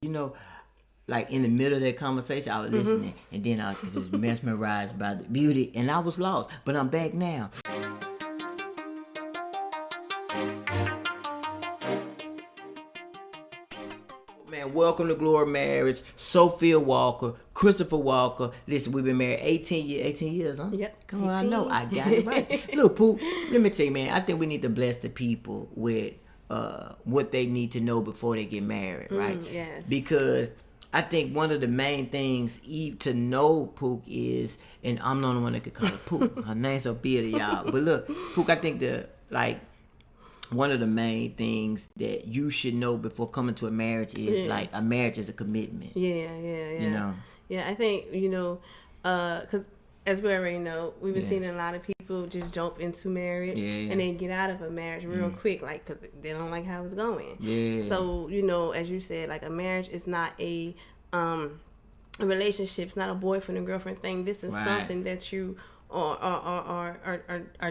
Like in the middle of that conversation, I was listening, and then I was mesmerized by the beauty, and I was lost. But I'm back now. Man, welcome to Glory Marriage. Sophia Walker, Christopher Walker. Listen, we've been married 18 years. 18 years, huh? Yep. Come on, I know. I got it right. Look, Pooh, let me tell you, man, I think we need to bless the people with what they need to know before they get married, right? Yes. Because I think one of the main things to know Pook is, and I'm the only one that could call her Pook. Her name's Sophia to y'all. But look, Pook, I think one of the main things that you should know before coming to a marriage is like a marriage is a commitment. Yeah. You know? Yeah, I think, because as we already know, we've been seeing a lot of people just jump into marriage and then get out of a marriage real quick, like, because they don't like how it's going. Yeah. So, as you said, like, a marriage is not a relationship. It's not a boyfriend and girlfriend thing. This is something that you are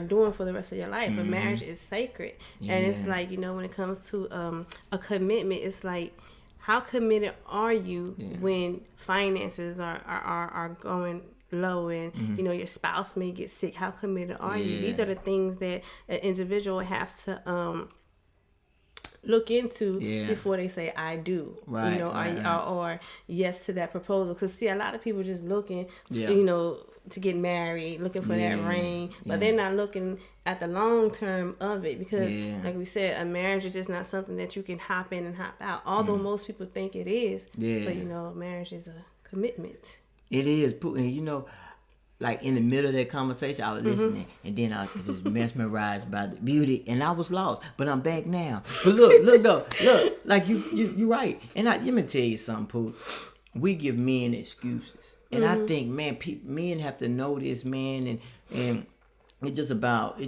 doing for the rest of your life. A marriage is sacred. And it's like, when it comes to a commitment, it's like, how committed are you when finances are going low and your spouse may get sick? How committed are you? These are the things that an individual have to look into before they say I do, or yes to that proposal. Because see, a lot of people just looking to get married, looking for that ring, but they're not looking at the long term of it, because like we said, a marriage is just not something that you can hop in and hop out, although most people think it is. But marriage is a commitment. It is, and like in the middle of that conversation, I was listening, and then I was mesmerized by the beauty, and I was lost. But I'm back now. But look, like you right. And let me tell you something, Pooh. We give men excuses, and I think, man, men have to know this, man, and it's just about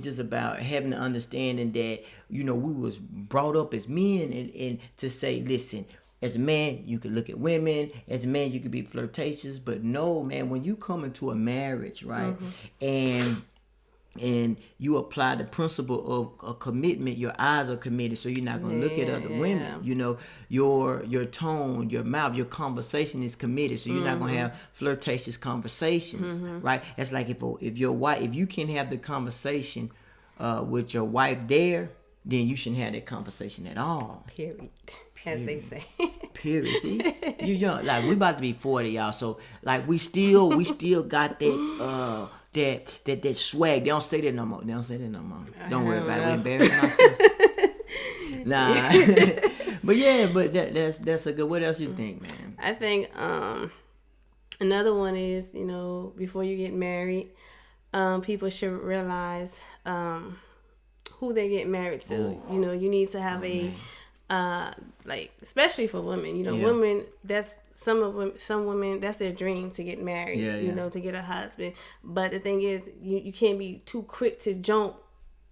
having the understanding that we was brought up as men, and to say, listen. As a man, you can look at women. As a man, you can be flirtatious. But no, man, when you come into a marriage, right, and you apply the principle of a commitment, your eyes are committed, so you're not going to look at other women. Your tone, your mouth, your conversation is committed, so you're not going to have flirtatious conversations, right? It's like if your wife, if you can't have the conversation with your wife there, then you shouldn't have that conversation at all. Period. As they say. Period. See, you young. Like, we about to be 40, y'all. So like we still got that that swag. They don't say that no more. Don't worry about it. We embarrassing ourselves. Nah. but that's a good. What else you think, man? I think another one is, before you get married, people should realize who they get married to. You need to have like, especially for women, women, that's some women, that's their dream, to get married, to get a husband. But the thing is, you can't be too quick to jump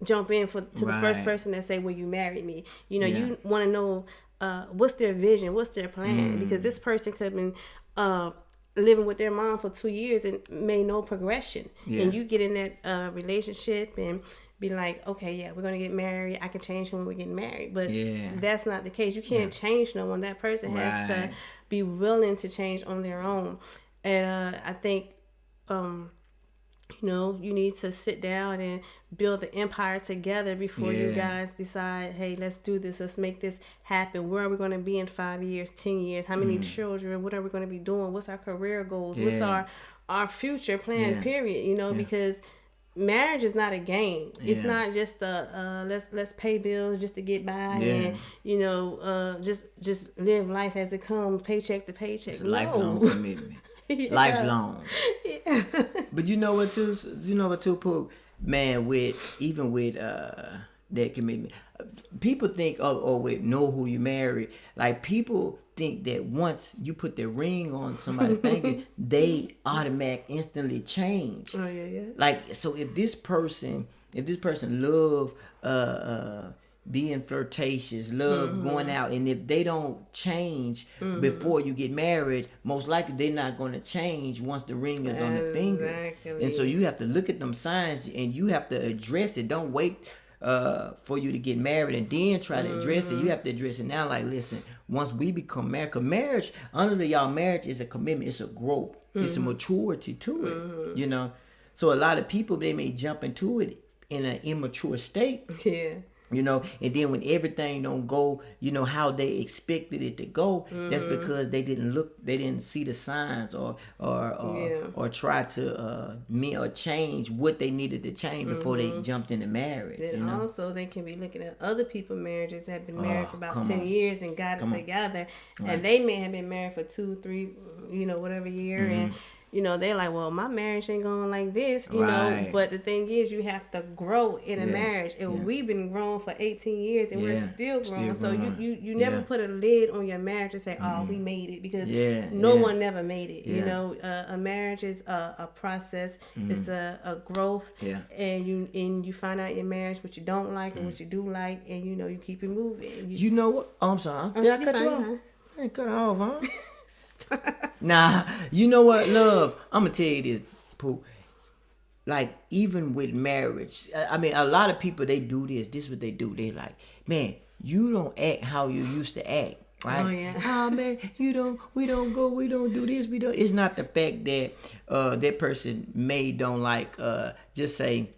in to the first person that say, well, you married me. You want to know what's their vision, what's their plan, because this person could have been living with their mom for 2 years and made no progression. And you get in that relationship and be like, okay, we're going to get married. I can change when we get married. But that's not the case. You can't change no one. That person has to be willing to change on their own. And I think, you need to sit down and build the empire together before you guys decide, hey, let's do this. Let's make this happen. Where are we going to be in 5 years, 10 years? How many children? What are we going to be doing? What's our career goals? What's our future plan, period? Because marriage is not a game. It's not just let's pay bills just to get by and just live life as it comes, paycheck to paycheck. It's a lifelong commitment. Lifelong. But you know what too, Pooh? Man, with that commitment, people think, know who you married. Like, people think that once you put the ring on somebody's finger, they instantly change. Oh yeah. Like, so if this person love being flirtatious, love going out, and if they don't change before you get married, most likely they're not going to change once the ring is on the finger. Exactly. And so you have to look at them signs and you have to address it. Don't wait for you to get married and then try to address it. You have to address it now. Like, listen, once we become married, because marriage, honestly, y'all, marriage is a commitment. It's a growth. It's a maturity to it, you know. So a lot of people, they may jump into it in an immature state. Yeah. You know, and then when everything don't go, you know, how they expected it to go, that's because they didn't see the signs or try to or change what they needed to change before they jumped into marriage. Then you know? Also they can be looking at other people's marriages that have been married for about 10 years and got it together, and they may have been married for 2, 3, you know, whatever year, and you know, they're like, well, my marriage ain't going like this, you know. But the thing is, you have to grow in a marriage. And we've been growing for 18 years and we're still growing. So you never put a lid on your marriage and say, oh, we made it. Because no one never made it. You know, a marriage is a process. It's a growth. And you find out in your marriage what you don't like and what you do like. And, you know, you keep it moving. You know what? Oh, I'm sorry. Did I cut you off? I ain't cut off, huh? Nah, you know what, love? I'm gonna tell you this, Pooh. Like, even with marriage, I mean, a lot of people, they do this. This is what they do. They like, man, you don't act how you used to act, right? Oh, yeah. Oh, man, we don't do this, we don't. It's not the fact that that person don't like, just say,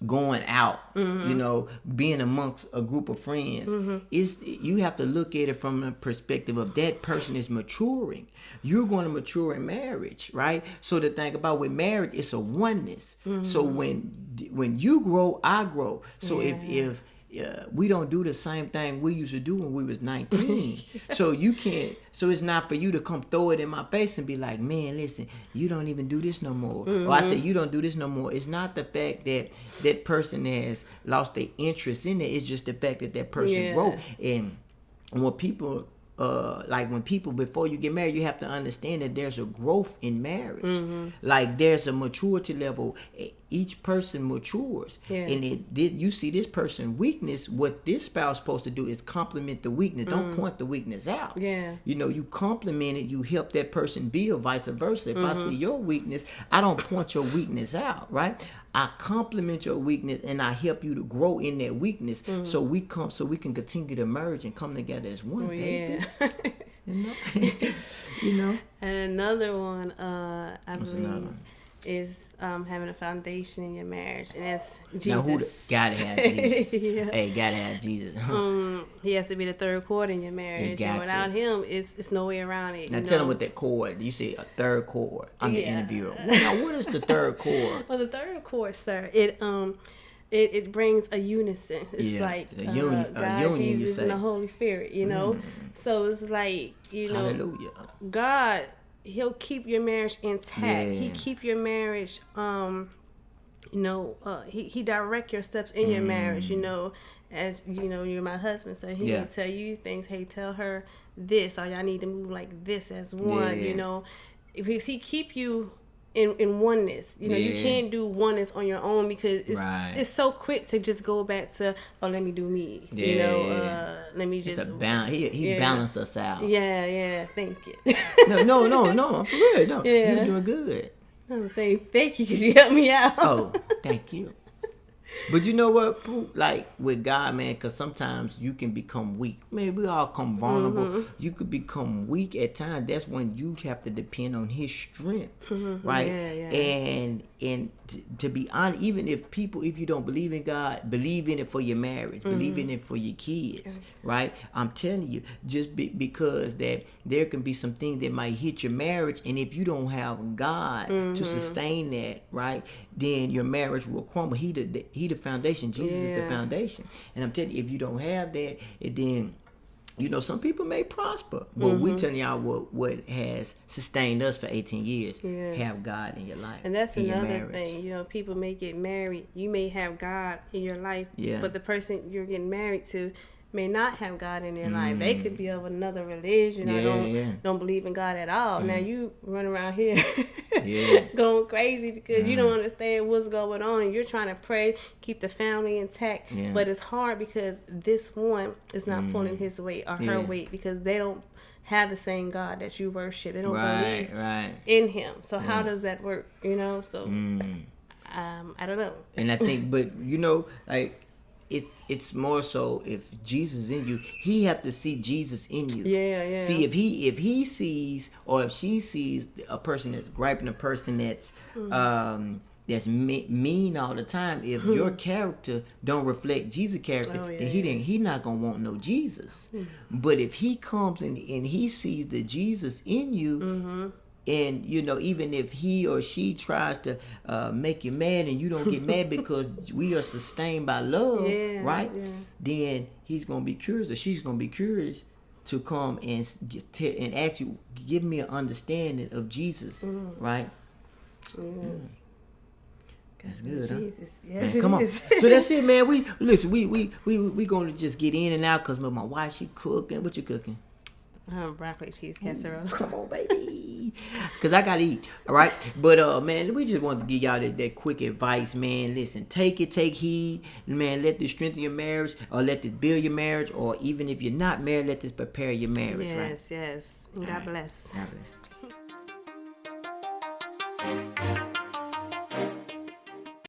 going out, you know, being amongst a group of friends. You have to look at it from the perspective of that person is maturing. You're going to mature in marriage, right? So the thing about with marriage, it's a oneness. So when you grow, I grow. So if we don't do the same thing we used to do when we was 19. So you can't. So it's not for you to come throw it in my face and be like, man, listen, you don't even do this no more. Or I say, you don't do this no more. It's not the fact that that person has lost their interest in it. It's just the fact that that person wrote. And when people, before you get married, you have to understand that there's a growth in marriage. Like, there's a maturity level. Each person matures. And you see this person's weakness. What this spouse is supposed to do is compliment the weakness. Don't point the weakness out. You know, you compliment it. You help that person be, or vice versa. If I see your weakness, I don't point your weakness out, right? I compliment your weakness and I help you to grow in that weakness. So we can continue to merge and come together as one, baby. You know? And another one, I believe, is having a foundation in your marriage, and that's Jesus. Now, gotta have Jesus? Hey, gotta have Jesus. He has to be the third chord in your marriage, and without him, it's no way around it. Now, tell them what that chord. You say a third chord. I'm the interviewer. Now, what is the third chord? Well, the third chord, sir, it brings a unison. It's like God, Jesus, and the Holy Spirit. You know, so it's like, you know, hallelujah. God, He'll keep your marriage intact. He keep your marriage, you know, he direct your steps in your marriage, you know, as, you know, you're my husband, so he will tell you things. Hey, tell her this, or y'all need to move like this as one, you know, because he keep you in oneness. You know, you can't do oneness on your own, because it's so quick to just go back to, oh, let me do me. You know, let me just. It's a balance. He balanced us out. Thank you. No, I'm for real. No, you're doing good. I'm saying thank you because you helped me out. Oh, thank you. But you know what, like with God, man, because sometimes you can become weak. Man, we all come vulnerable. You could become weak at times. That's when you have to depend on His strength, right? And to be honest, even if you don't believe in God, believe in it for your marriage, believe in it for your kids, right? I'm telling you, just because that there can be some things that might hit your marriage, and if you don't have God to sustain that, right, then your marriage will crumble. He the foundation. Jesus is the foundation. And I'm telling you, if you don't have that, then, you know, some people may prosper, but we telling y'all what has sustained us for 18 years. Have God in your life. And that's another thing. You know, people may get married. You may have God in your life, but the person you're getting married to may not have God in their life. They could be of another religion or don't believe in God at all. Now you run around here going crazy because you don't understand what's going on. You're trying to pray, keep the family intact, but it's hard because this one is not pulling his weight or her weight, because they don't have the same God that you worship. They don't believe in Him. So how does that work? You know, so I don't know. And I think, but you know, like, it's more so if Jesus in you, he have to see Jesus in you. Yeah. See if he sees or if she sees a person that's griping, a person that's mean all the time. If your character don't reflect Jesus' character, then he not gonna want no Jesus. But if he comes and he sees the Jesus in you. And even if he or she tries to make you mad and you don't get mad because we are sustained by love, right? Yeah. Then he's gonna be curious or she's gonna be curious to come and ask you, give me an understanding of Jesus, right? Yes. That's good, huh? Jesus. Yes, man, come on. So that's it, man. We gonna just get in and out because my wife, she cooking. What you cooking? Broccoli cheese casserole. Come on, baby. Because I got to eat. All right. But, man, we just wanted to give y'all that quick advice, man. Listen, take heed. Man, let this strengthen your marriage or let this build your marriage. Or even if you're not married, let this prepare your marriage, right? Yes. God bless. God bless.